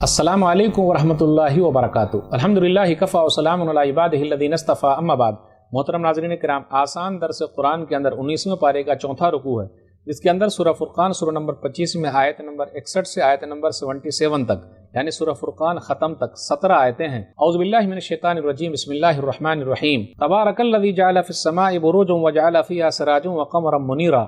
अस्सलामु अलैकुम वरहमतुल्लाहि वबरकातुहू। अल्हम्दुलिल्लाहि कफ़ा व सलामुन अला इबादिहिल्लज़ीना इस्तफ़ा, अम्मा बाद। मोहतरम नाज़रीन किराम, आसान दर्स कुरान के अंदर 19वें पारे का चौथा रुकू है, जिसके अंदर सूरह फुरक़ान सूरह नंबर 25 में आयत नंबर 61 से आयत नंबर 77 तक, यानी सूरह फुरक़ान ख़त्म तक 17 आयतें हैं। औज़ु बिल्लाहि मिनश शैतानिर रजीम, बिस्मिल्लाहिर रहमानिर रहीम। तबारकल्लज़ी जअल फ़िस समाइ बुरूजन व जअल फ़ीहा सिराजन व क़मरन मुनीरा।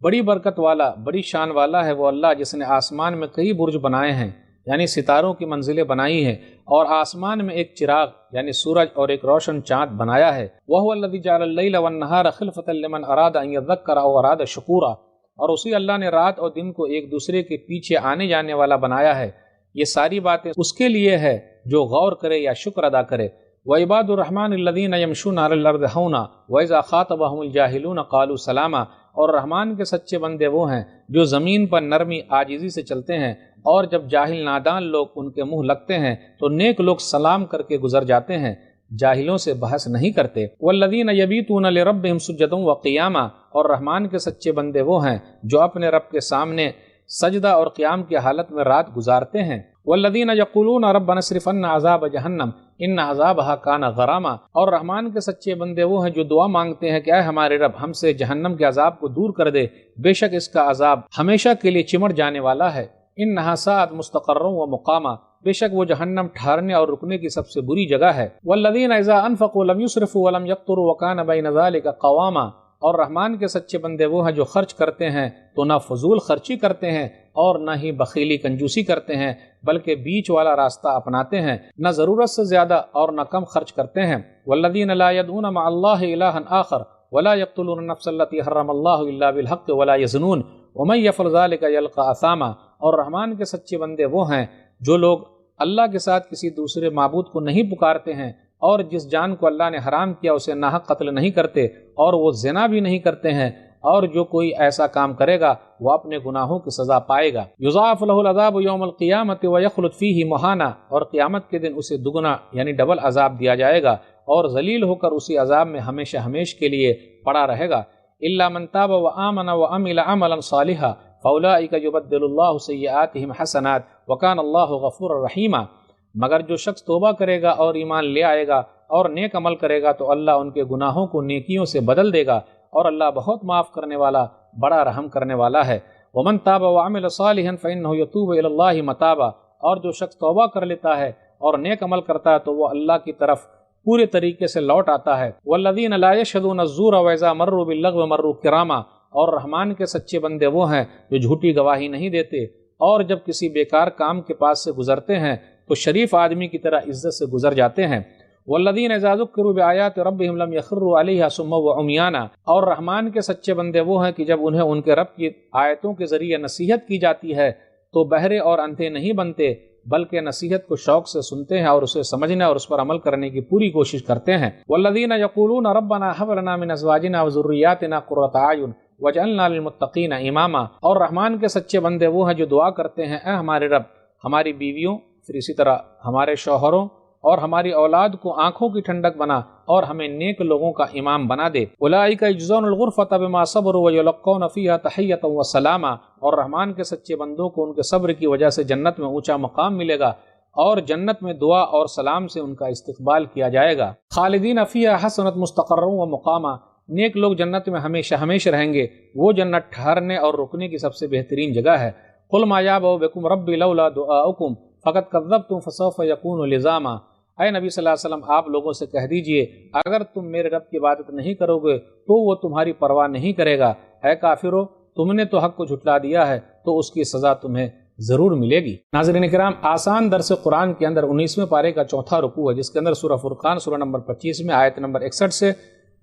बड़ी बरकत वाला, बड़ी शान वाला है वो अल्लाह जिसने आसमान में कई बुर्ज बनाए हैं, यानी सितारों की मंजिलें बनाई हैं, और आसमान में एक चिराग यानी सूरज और एक रोशन चाँद बनाया है। वहुवल्लज़ी जअलल लैला वन्नहारा खिलफ़तन लिमन अरादा अन यज़्ज़क्करा औ अरादा शुकूरा। और उसी अल्लाह ने रात और दिन को एक दूसरे के पीछे आने जाने वाला बनाया है। ये सारी बातें उसके लिए है जो गौर करे या शुक्र अदा करे। व इबादुर रहमानिल्लज़ीना यमशूना अलल अर्दि हौना व इज़ा ख़ातबहुमुल जाहिलूना क़ालू सलामा। और रहमान के सच्चे बंदे वो हैं जो ज़मीन पर नरमी आजिज़ी से चलते हैं, और जब जाहिल नादान लोग उनके मुंह लगते हैं तो नेक लोग सलाम करके गुजर जाते हैं, जाहिलों से बहस नहीं करते। वल्लज़ीना यबीतूना लिरब्बिहिम सुज्जदन व क़ियामा। और रहमान के सच्चे बंदे वो हैं जो अपने रब के सामने सजदा और क़ियाम की हालत में रात गुजारते हैं। वल्लज़ीना यक़ूलूना रब्बना अस्रिफ़ अन्ना अज़ाब जहन्नम इन्ना अज़ाबहा काना गरामा। और रहमान के सच्चे बंदे वो हैं जो दुआ मांगते हैं कि ऐ हमारे रब, हमसे जहन्नम के अजाब को दूर कर दे, बेशक इसका अजाब हमेशा के लिए चिमट जाने वाला है। इन्नहा साअत मुस्तक़र्रन व मुक़ामा। बेशक वो जहन्नम ठहरने और रुकने की सबसे बुरी जगह है। वल्लज़ीना इज़ा अनफ़क़ू लम युस्रिफ़ू व लम यक़्तुरू व कान बैन ज़ालिका क़वामा। और रहमान के सच्चे बंदे वो हैं जो खर्च करते हैं तो न फजूल खर्ची करते हैं और न ही बखीली कंजूसी करते हैं, बल्कि बीच वाला रास्ता अपनाते हैं, न ज़रूरत से ज़्यादा और न कम खर्च करते हैं। वल्लज़ीना ला यदऊना मअल्लाहि इलाहन आखर वला यक़्तुलून नफ़्सल्लती हर्रमल्लाहु इल्ला बिल हक़्क़ि वला यज़नून वमन यफ़अल ज़ालिका यल्क़ा असामा। और रहमान के सच्चे बंदे वो हैं जो लोग अल्लाह के साथ किसी दूसरे माबूद को नहीं पुकारते हैं, और जिस जान को अल्लाह ने हराम किया उसे नाहक कत्ल नहीं करते, और वो ज़िना भी नहीं करते हैं, और जो कोई ऐसा काम करेगा वो अपने गुनाहों की सज़ा पाएगा। युज़ाअफ़ लहुल अज़ाबु यौमल क़ियामति व यख़्लुद फ़ीही मुहाना। और क़ियामत के दिन उसे दुगना यानी डबल अज़ाब दिया जाएगा, और ज़लील होकर उसी अज़ाब में हमेशा हमेश के लिए पड़ा रहेगा। इल्ला मन ताब व आमन व अमिल अमलन सालिहा फ़उलाइका युबद्दिलुल्लाहु सय्यिआतिहिम हसनात व काना अल्लाहु गफ़ूरर रहीमा। मगर जो शख्स तौबा करेगा और ईमान ले आएगा और नेक अमल करेगा तो अल्लाह उनके गुनाहों को नेकियों से बदल देगा, और अल्लाह बहुत माफ़ करने वाला, बड़ा रहम करने वाला है। वमन ताबा व अमिल सालिहन फ़इन्नहु यतूबु इलल्लाहि मताबा। और जो शख्स तौबा कर लेता है और नेक अमल करता है तो वो अल्लाह की तरफ पूरे तरीके से लौट आता है। वल्लज़ीना ला यशहदूना ज़ूर व इज़ा मर्रू बिल्लग़्व मर्रू किरामा। और रहमान के सच्चे बंदे वो हैं जो झूठी गवाही नहीं देते, और जब किसी बेकार काम के पास से गुजरते हैं तो शरीफ आदमी की तरह इज्जत से गुजर जाते हैं। वल्लज़ीना इज़ा ज़ुक्किरू बिआयाति रब्बिहिम लम यख़िर्रू अलैहा सुम्मा व उम्याना। और रहमान के सच्चे बंदे वो हैं कि जब उन्हें उनके रब की आयतों के ज़रिए नसीहत की जाती है तो बहरे और अंधे नहीं बनते, बल्कि नसीहत को शौक से सुनते हैं और उसे समझने और उस पर अमल करने की पूरी कोशिश करते हैं। वल्लज़ीना यक़ूलूना रब्बना हब लना मिन अज़वाजिना व ज़ुर्रिय्यातिना क़ुर्रता अयुन वजअलना लिलमुत्तक़ीना इमामा। और रहमान के सच्चे बंदे वो हैं जो दुआ करते हैं, ऐ हमारे रब, हमारी बीवियों, फिर इसी तरह हमारे शौहरों और हमारी औलाद को आंखों की ठंडक बना, और हमें नेक लोगों का इमाम बना दे। उलाइका यजज़ौनल गुरफ़ता बिमा सबरू व युलक़्क़ौना फ़ीहा तहियतन व सलामा। और रहमान के सच्चे बंदों को उनके सब्र की वजह से जन्नत में ऊंचा मकाम मिलेगा, और जन्नत में दुआ और सलाम से उनका इस्तक़बाल किया जाएगा। खालिदीन फ़ीहा हसनत मुस्तक़र्रन व मुक़ामा। नेक लोग जन्नत में हमेशा हमेशा रहेंगे, वो जन्नत ठहरने और रुकने की सबसे बेहतरीन जगह है। क़ुल मा याबअु बिकुम रब्बी लौला दुआउकुम फ़क़द कज़्ज़बतुम फ़सौफ़ यकूनु लिज़ामा। ऐ नबी सल्लल्लाहु अलैहि वसल्लम, आप लोगों से कह दीजिए, अगर तुम मेरे रब की इबादत नहीं करोगे तो वो तुम्हारी परवाह नहीं करेगा। ऐ काफिरो, तुमने तो हक़ को झुटला दिया है तो उसकी सज़ा तुम्हें ज़रूर मिलेगी। नाज़रीन किराम, आसान दर्स कुरान के अंदर 19वें पारे का चौथा रुकू है, जिसके अंदर सूरह फुरक़ान सूरह नंबर 25 में आयत नंबर 61 से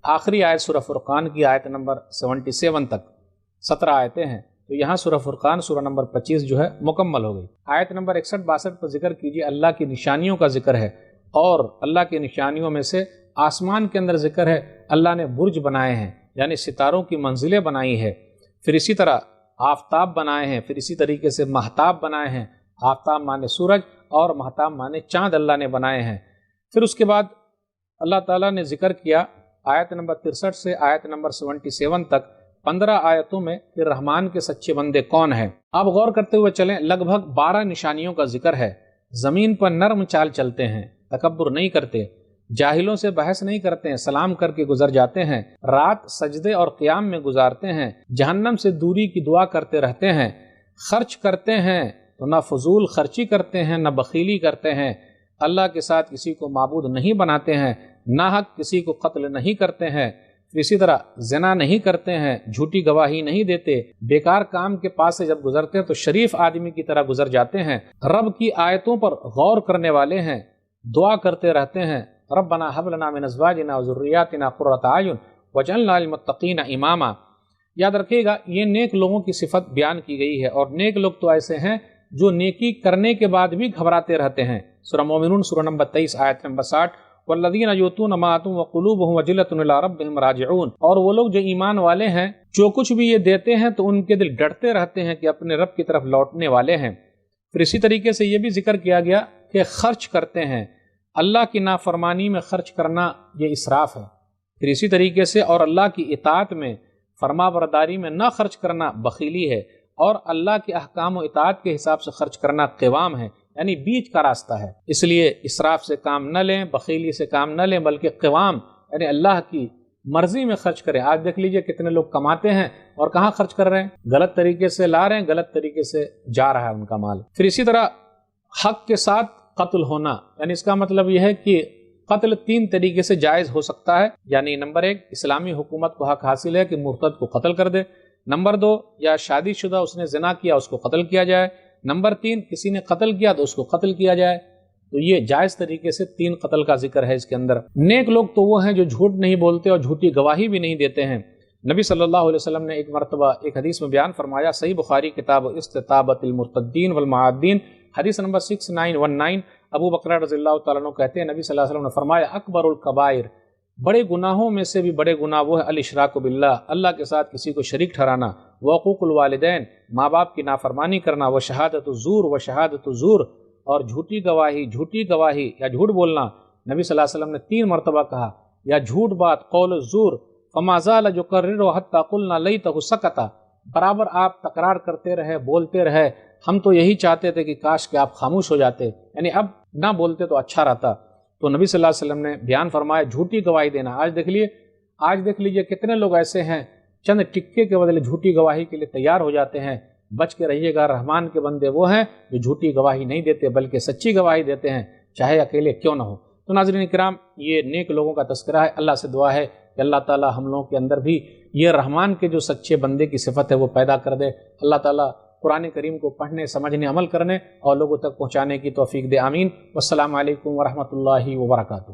आखिरी आयत सूरह फुरक़ान की आयत नंबर 77 तक 17 आयतें हैं। तो यहाँ सूरह फुरक़ान सूरह नंबर 25 जो है मुकम्मल हो गई। आयत नंबर 61-62 पर जिक्र कीजिए अल्लाह की निशानियों का जिक्र है, और अल्लाह की निशानियों में से आसमान के अंदर जिक्र है अल्लाह ने बुर्ज बनाए हैं, यानी सितारों की मंजिलें बनाई है। फिर इसी तरह आफताब बनाए हैं, फिर इसी तरीके से महताब बनाए हैं। आफताब माने सूरज और महताब माने चाँद अल्लाह ने बनाए हैं। फिर उसके बाद अल्लाह ताला ने जिक्र किया आयत नंबर 63 से आयत नंबर 77 तक 15 आयतों में फिर रहमान के सच्चे बंदे कौन हैं। आप गौर करते हुए चलें, लगभग 12 निशानियों का जिक्र है। زمین پر نرم چال چلتے ہیں، تکبر نہیں کرتے، جاہلوں سے بحث نہیں کرتے ہیں، سلام کر کے گزر جاتے ہیں، رات سجدے اور قیام میں گزارتے ہیں، جہنم سے دوری کی دعا کرتے رہتے ہیں، خرچ کرتے ہیں تو نہ فضول خرچی کرتے ہیں نہ بخیلی کرتے ہیں، اللہ کے ساتھ کسی کو معبود نہیں بناتے ہیں، ناحق کسی کو قتل نہیں کرتے ہیں، اسی طرح زنا نہیں کرتے ہیں، جھوٹی گواہی نہیں دیتے، بیکار کام کے پاس سے جب گزرتے ہیں تو شریف آدمی کی طرح گزر جاتے ہیں، رب کی آیتوں پر غور کرنے والے ہیں، دعا کرتے رہتے ہیں، ربنا هب لنا من ازواجنا وذرياتنا قرۃ اعین واجعلنا للمتقین اماما۔ یاد رکھیے گا یہ نیک لوگوں کی صفت بیان کی گئی ہے، اور نیک لوگ تو ایسے ہیں جو نیکی کرنے کے بعد بھی گھبراتے رہتے ہیں۔ سورہ مومنون سورہ نمبر 23 آیت نمبر 60، والذین یؤتون ما آتوا وقلوبهم وجلۃ الی ربهم راجعون، اور وہ لوگ جو ایمان والے ہیں جو کچھ بھی یہ دیتے ہیں تو ان کے دل ڈرتے رہتے ہیں کہ اپنے رب کی طرف لوٹنے والے ہیں۔ پھر اسی طریقے سے یہ بھی ذکر کیا گیا کہ خرچ کرتے ہیں، اللہ کی نافرمانی میں خرچ کرنا یہ اسراف ہے، پھر اسی طریقے سے اور اللہ کی اطاعت میں فرما برداری میں نہ خرچ کرنا بخیلی ہے، اور اللہ کے احکام و اطاعت کے حساب سے خرچ کرنا قوام ہے، یعنی بیچ کا راستہ ہے۔ اس لیے اسراف سے کام نہ لیں، بخیلی سے کام نہ لیں، بلکہ قوام یعنی اللہ کی مرضی میں خرچ کریں۔ آج دیکھ لیجئے کتنے لوگ کماتے ہیں اور کہاں خرچ کر رہے ہیں، غلط طریقے سے لا رہے ہیں، غلط طریقے سے جا رہا ہے ان کا مال۔ پھر اسی طرح حق کے ساتھ قتل ہونا، یعنی اس کا مطلب یہ ہے کہ قتل 3 طریقے سے جائز ہو سکتا ہے، یعنی نمبر 1 اسلامی حکومت کو حق حاصل ہے کہ مرتد کو قتل کر دے، نمبر 2 یا شادی شدہ اس نے زنا کیا اس کو قتل کیا جائے، نمبر 3 کسی نے قتل کیا تو اس کو قتل کیا جائے۔ تو یہ جائز طریقے سے 3 قتل کا ذکر ہے اس کے اندر۔ نیک لوگ تو وہ ہیں جو جھوٹ نہیں بولتے اور جھوٹی گواہی بھی نہیں دیتے ہیں۔ نبی صلی اللہ علیہ وسلم نے ایک مرتبہ ایک حدیث میں بیان فرمایا، صحیح بخاری کتاب استطابۃ المرتدین والمعادین حدیث نمبر 6919، ابو بکر رضی اللہ تعالیٰ عنہ کہتے ہیں نبی صلی اللہ علیہ وسلم نے فرمایا، اکبر الکبائر، بڑے گناہوں میں سے بھی بڑے گناہ وہ ہے الاشراک باللہ، اللہ کے ساتھ کسی کو شریک ٹھہرانا، وعقوق الوالدین، ماں باپ کی نافرمانی کرنا، وشہادت الزور، اور جھوٹی گواہی یا جھوٹ بولنا۔ نبی صلی اللہ علیہ وسلم نے 3 مرتبہ کہا، یا جھوٹ بات قول الزور، فما زال یکررہ حتی قلنا لیتہ سکتا، برابر آپ تکرار کرتے رہے، بولتے رہے، ہم تو یہی چاہتے تھے کہ کاش کہ آپ خاموش ہو جاتے، یعنی اب نہ بولتے تو اچھا رہتا۔ تو نبی صلی اللہ علیہ وسلم نے بیان فرمایا جھوٹی گواہی دینا۔ آج دیکھ لیجئے کتنے لوگ ایسے ہیں چند ٹکے کے بدلے جھوٹی گواہی کے لیے تیار ہو جاتے ہیں۔ بچ کے رہیے گا، رحمان کے بندے وہ ہیں جو جھوٹی گواہی نہیں دیتے بلکہ سچی گواہی دیتے ہیں، چاہے اکیلے کیوں نہ ہو۔ تو ناظرین کرام، یہ نیک لوگوں کا تذکرہ ہے۔ اللہ سے دعا ہے کہ اللہ تعالی ہم لوگوں کے اندر بھی یہ رحمان کے جو سچے بندے کی صفت ہے وہ پیدا کر دے۔ اللہ تعالی قرآن کریم کو پڑھنے، سمجھنے، عمل کرنے اور لوگوں تک پہنچانے کی توفیق دے، آمین۔ والسلام علیکم ورحمۃ اللہ وبرکاتہ۔